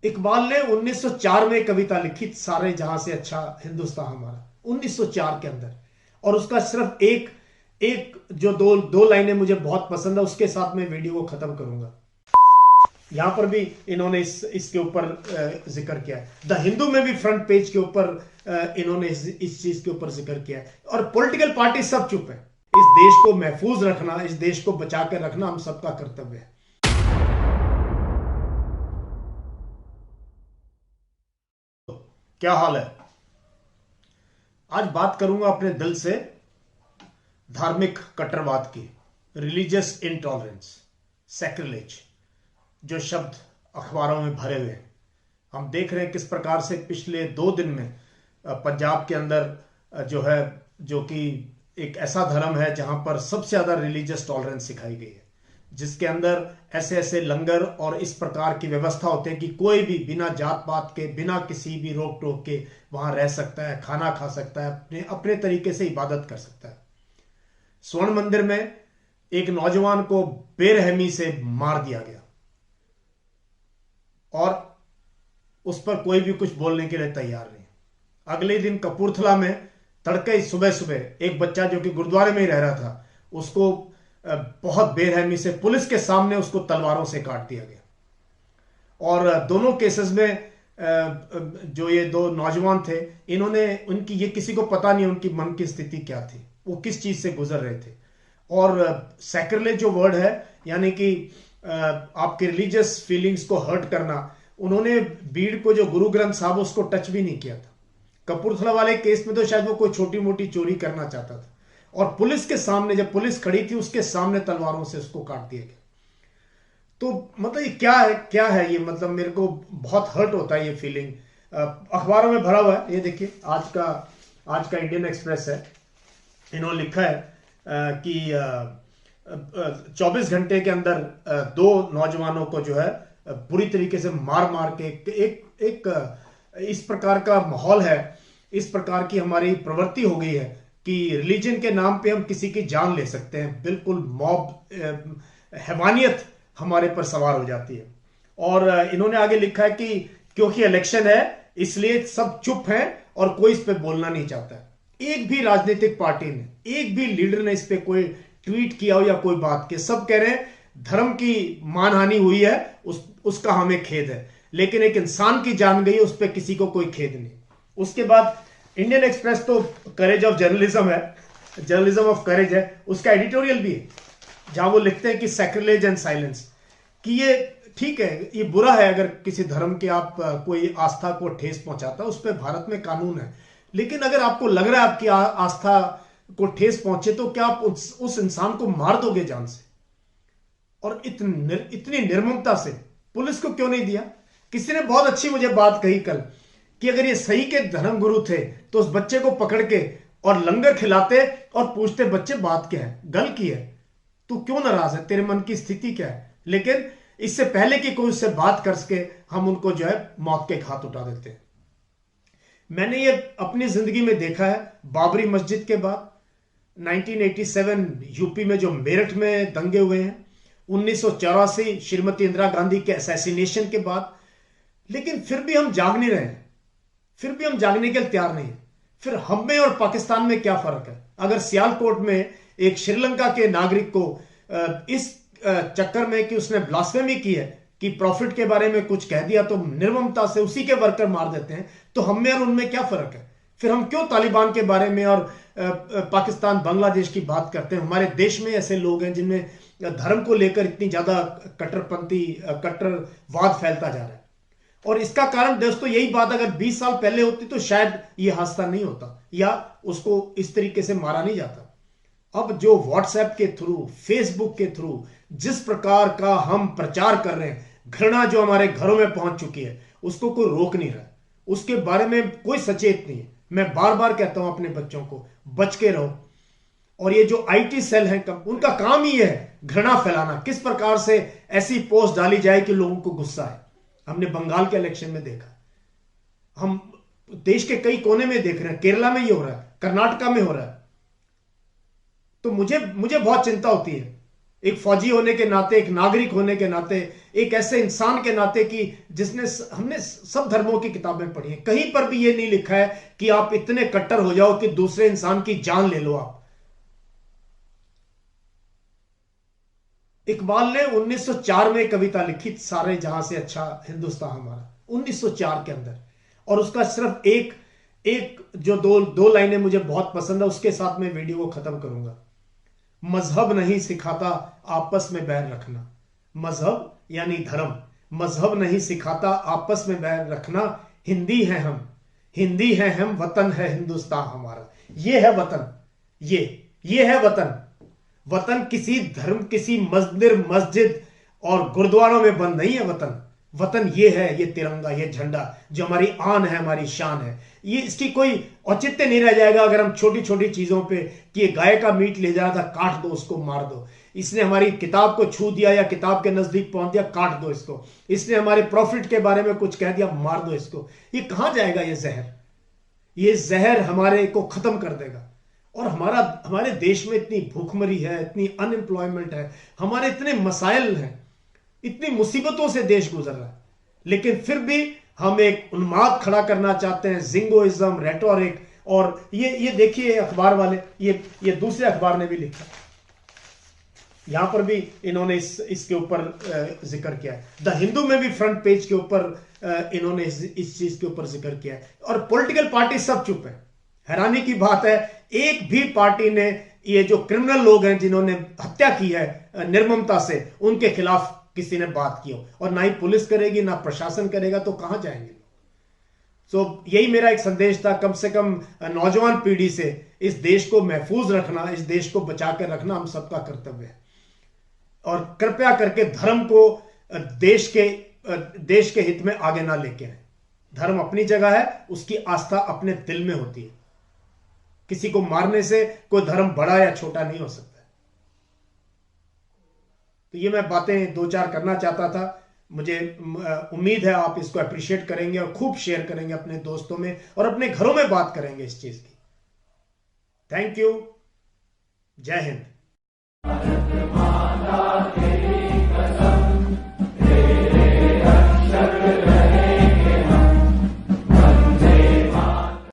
इकबाल ने 1904 में कविता लिखी, सारे जहां से अच्छा हिंदुस्तान हमारा, 1904 के अंदर। और उसका सिर्फ एक एक जो दो दो लाइनें मुझे बहुत पसंद है, उसके साथ मैं वीडियो को खत्म करूंगा। यहां पर भी इन्होंने इसके ऊपर जिक्र किया है। द हिंदू में भी फ्रंट पेज के ऊपर इन्होंने इस चीज के ऊपर जिक्र किया है। और पॉलिटिकल पार्टी सब चुप है। इस देश को महफूज रखना, इस देश को बचा कर रखना हम सबका कर्तव्य है। क्या हाल है? आज बात करूंगा अपने दिल से धार्मिक कट्टरवाद की, रिलीजियस इंटॉलरेंस, सैक्रिलेज, जो शब्द अखबारों में भरे हुए हैं। हम देख रहे हैं किस प्रकार से पिछले 2 दिन में पंजाब के अंदर जो है, जो कि एक ऐसा धर्म है जहां पर सबसे ज्यादा रिलीजियस टॉलरेंस सिखाई गई है, जिसके अंदर ऐसे ऐसे लंगर और इस प्रकार की व्यवस्था होती है कि कोई भी बिना जात पात के, बिना किसी भी रोक टोक के वहां रह सकता है, खाना खा सकता है, अपने अपने तरीके से इबादत कर सकता है। स्वर्ण मंदिर में एक नौजवान को बेरहमी से मार दिया गया और उस पर कोई भी कुछ बोलने के लिए तैयार नहीं। अगले दिन कपूरथला में तड़के सुबह सुबह एक बच्चा जो कि गुरुद्वारे में ही रह रहा था, उसको बहुत बेरहमी से पुलिस के सामने उसको तलवारों से काट दिया गया। और दोनों केसेस में जो ये दो नौजवान थे, इन्होंने उनकी, ये किसी को पता नहीं उनकी मन की स्थिति क्या थी, वो किस चीज से गुजर रहे थे। और सैक्रिलेज जो वर्ड है, यानी कि आपके रिलीजियस फीलिंग्स को हर्ट करना, उन्होंने भीड़ को, जो गुरु ग्रंथ साहब, उसको टच भी नहीं किया था। कपूरथला वाले केस में तो शायद वो कोई छोटी मोटी चोरी करना चाहता था, और पुलिस के सामने, जब पुलिस खड़ी थी, उसके सामने तलवारों से उसको काट दिया गया। तो मतलब ये क्या है ये, मतलब मेरे को बहुत हर्ट होता है ये फीलिंग। अखबारों में भरा हुआ है, ये देखिए आज का इंडियन एक्सप्रेस है। इन्होंने लिखा है कि 24 घंटे के अंदर 2 नौजवानों को जो है बुरी तरीके से मार मार के, इस प्रकार का माहौल है, इस प्रकार की हमारी प्रवृत्ति हो गई है कि रिलीजन के नाम पे हम किसी की जान ले सकते हैं। बिल्कुल मॉब हैवानियत हमारे पर सवार हो जाती है। और इन्होंने आगे लिखा है कि क्योंकि इलेक्शन है इसलिए सब चुप हैं और कोई इस पे बोलना नहीं चाहता है। एक भी राजनीतिक पार्टी ने, एक भी लीडर ने इस पे कोई ट्वीट किया हो या कोई बात की। सब कह रहे हैं धर्म की मानहानि हुई है, उसका हमें खेद है, लेकिन एक इंसान की जान गई है, उस पर किसी को कोई खेद नहीं। उसके बाद इंडियन एक्सप्रेस तो करेज ऑफ जर्नलिज्म है, जर्नलिज्म ऑफ करेज है, उसका एडिटोरियल भी है, जहां वो लिखते हैं कि सैक्रिलेज एंड साइलेंस, कि ये ठीक है, ये बुरा है अगर किसी धर्म के आप कोई आस्था को ठेस पहुंचाता है, उस पर भारत में कानून है। लेकिन अगर आपको लग रहा है आपकी आस्था को ठेस पहुंचे, तो क्या आप उस इंसान को मार दोगे जान से? और इतनी निर्ममता से पुलिस को क्यों नहीं दिया? किसी ने बहुत अच्छी मुझे बात कही कल, कि अगर ये सही के धर्म गुरु थे तो उस बच्चे को पकड़ के और लंगर खिलाते और पूछते, बच्चे बात क्या है, गल की है, तू क्यों नाराज है, तेरे मन की स्थिति क्या है। लेकिन इससे पहले कि कोई उससे बात कर सके, हम उनको जो है मौत के घाट उठा देते हैं। मैंने ये अपनी जिंदगी में देखा है। बाबरी मस्जिद के बाद 1987 यूपी में जो मेरठ में दंगे हुए हैं, 1984 श्रीमती इंदिरा गांधी के असैसिनेशन के बाद, लेकिन फिर भी हम जाग नहीं रहे हैं, फिर भी हम जागने के लिए तैयार नहीं है। फिर हम में और पाकिस्तान में क्या फर्क है? अगर सियालकोट में एक श्रीलंका के नागरिक को इस चक्कर में कि उसने ब्लास्फेमी की है, कि प्रॉफिट के बारे में कुछ कह दिया, तो निर्ममता से उसी के वर्कर मार देते हैं, तो हम में और उनमें क्या फर्क है? फिर हम क्यों तालिबान के बारे में और पाकिस्तान बांग्लादेश की बात करते हैं? हमारे देश में ऐसे लोग हैं जिनमें धर्म को लेकर इतनी ज्यादा कट्टरवाद फैलता जा रहा है। और इसका कारण दोस्तों यही बात अगर 20 साल पहले होती तो शायद ये हादसा नहीं होता, या उसको इस तरीके से मारा नहीं जाता। अब जो व्हाट्सएप के थ्रू, फेसबुक के थ्रू जिस प्रकार का हम प्रचार कर रहे हैं, घृणा जो हमारे घरों में पहुंच चुकी है, उसको कोई रोक नहीं रहा, उसके बारे में कोई सचेत नहीं है। मैं बार बार कहता हूं अपने बच्चों को, बच के रहो। और ये जो आईटी सेल है, उनका काम ही है घृणा फैलाना, किस प्रकार से ऐसी पोस्ट डाली जाए कि लोगों को गुस्सा है। हमने बंगाल के इलेक्शन में देखा, हम देश के कई कोने में देख रहे हैं, केरला में ये हो रहा है, कर्नाटका में हो रहा है। तो मुझे बहुत चिंता होती है एक फौजी होने के नाते, एक नागरिक होने के नाते, एक ऐसे इंसान के नाते कि जिसने हमने सब धर्मों की किताबें पढ़ी हैं, कहीं पर भी ये नहीं लिखा है कि आप इतने कट्टर हो जाओ कि दूसरे इंसान की जान ले लो आप। इकबाल ने 1904 में कविता लिखी, सारे जहां से अच्छा हिंदुस्तान हमारा, 1904 के अंदर। और उसका सिर्फ एक एक जो दो लाइनें मुझे बहुत पसंद है, उसके साथ मैं वीडियो को खत्म करूंगा। मजहब नहीं सिखाता आपस में बैर रखना, मजहब यानी धर्म, मजहब नहीं सिखाता आपस में बैर रखना, हिंदी है हम, हिंदी है हम, वतन है हिंदुस्तान हमारा। ये है वतन, ये है वतन। वतन किसी धर्म, किसी मंदिर, मस्जिद और गुरुद्वारों में बंद नहीं है वतन। वतन ये है, ये तिरंगा, ये झंडा जो हमारी आन है, हमारी शान है। ये इसकी कोई औचित्य नहीं रह जाएगा अगर हम छोटी छोटी चीजों पे, कि ये गाय का मीट ले जा रहा था, काट दो उसको, मार दो। इसने हमारी किताब को छू दिया या किताब के नजदीक पहुंच दिया, काट दो इसको। इसने हमारे प्रॉफिट के बारे में कुछ कह दिया, मार दो इसको। ये कहां जाएगा ये जहर? ये जहर हमारे को खत्म कर देगा। और हमारे देश में इतनी भूखमरी है, इतनी अनएम्प्लॉयमेंट है, हमारे इतने मसाइल हैं, इतनी मुसीबतों से देश गुजर रहा है, लेकिन फिर भी हम एक उन्माद खड़ा करना चाहते हैं, जिंगोइज्म, रेटोरिक। और ये देखिए अखबार वाले, ये दूसरे अखबार ने भी लिखा, यहां पर भी इन्होंने इसके ऊपर जिक्र किया है। द हिंदू में भी फ्रंट पेज के ऊपर इन्होंने इस चीज के ऊपर जिक्र किया है। और पॉलिटिकल पार्टी सब चुप है। हैरानी की बात है, एक भी पार्टी ने, ये जो क्रिमिनल लोग हैं जिन्होंने हत्या की है निर्ममता से, उनके खिलाफ किसी ने बात की हो, और ना ही पुलिस करेगी, ना प्रशासन करेगा, तो कहां जाएंगे? सो यही मेरा एक संदेश था, कम से कम नौजवान पीढ़ी से इस देश को महफूज रखना, इस देश को बचा कर रखना हम सबका कर्तव्य है। और कृपया करके धर्म को देश के हित में आगे ना लेके आए। धर्म अपनी जगह है, उसकी आस्था अपने दिल में होती है। किसी को मारने से कोई धर्म बड़ा या छोटा नहीं हो सकता। तो ये मैं बातें दो चार करना चाहता था। मुझे उम्मीद है आप इसको अप्रिशिएट करेंगे और खूब शेयर करेंगे अपने दोस्तों में, और अपने घरों में बात करेंगे इस चीज की। Thank you. जय हिंद।